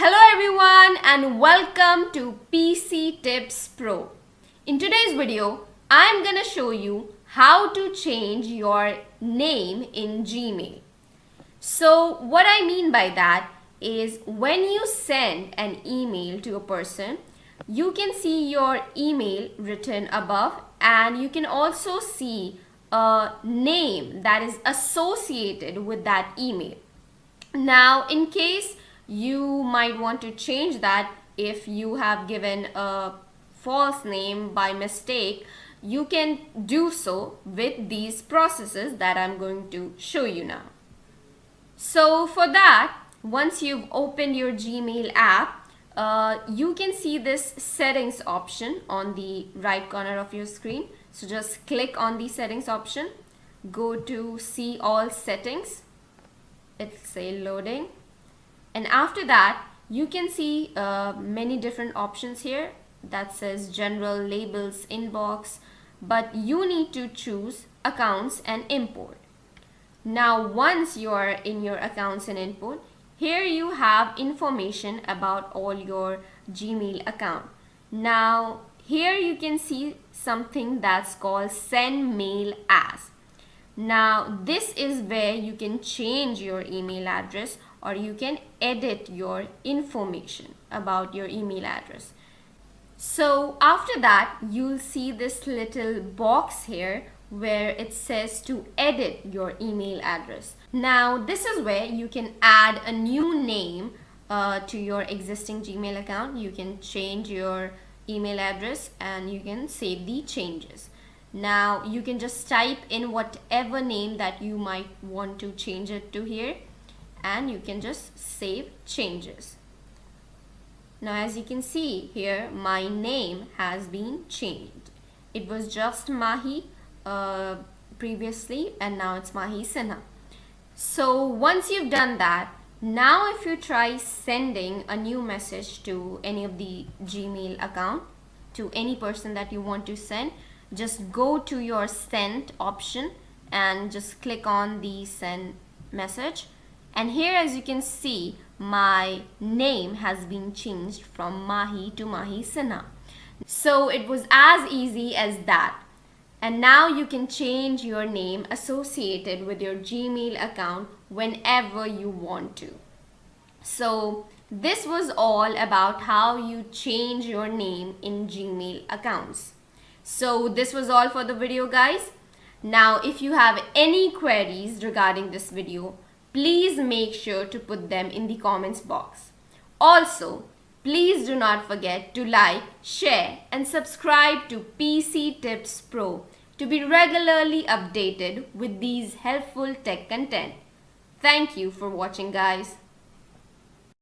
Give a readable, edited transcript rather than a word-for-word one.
Hello everyone and welcome to PC Tips Pro. In today's video, I'm gonna show you how to change your name in Gmail. So what I mean by that is when you send an email to a person, you can see your email written above and you can also see a name that is associated with that email. Now, in case you might want to change that if you have given a false name by mistake, you can do so with these processes that I'm going to show you now. So for that, once you've opened your Gmail app, you can see this settings option on the right corner of your screen. So just click on the settings option, go to see all settings. It'll say loading, and after that you can see many different options here that says general, labels, inbox, but you need to choose accounts and import. Now once you are in your accounts and import, here you have information about all your Gmail account. Now here you can see something that's called send mail as. Now this is where you can change your email address or you can edit your information about your email address. So after that, you'll see this little box here where it says to edit your email address. Now this is where you can add a new name to your existing Gmail account. You can change your email address and you can save the changes. Now you can just type in whatever name that you might want to change it to here and you can just save changes. Now as you can see here, my name has been changed. It was just Mahi previously and now it's Mahi Sinha. So once you've done that, now if you try sending a new message to any of the Gmail account, to any person that you want to send, just go to your send option and just click on the send message, and here as you can see, my name has been changed from Mahi to Mahi Sinha. So it was as easy as that, and now you can change your name associated with your Gmail account whenever you want to. So this was all about how you change your name in Gmail accounts. So this was all for the video, guys. Now if you have any queries regarding this video, please make sure to put them in the comments box. Also, please do not forget to like, share and subscribe to PC Tips Pro to be regularly updated with these helpful tech content. Thank you for watching, guys.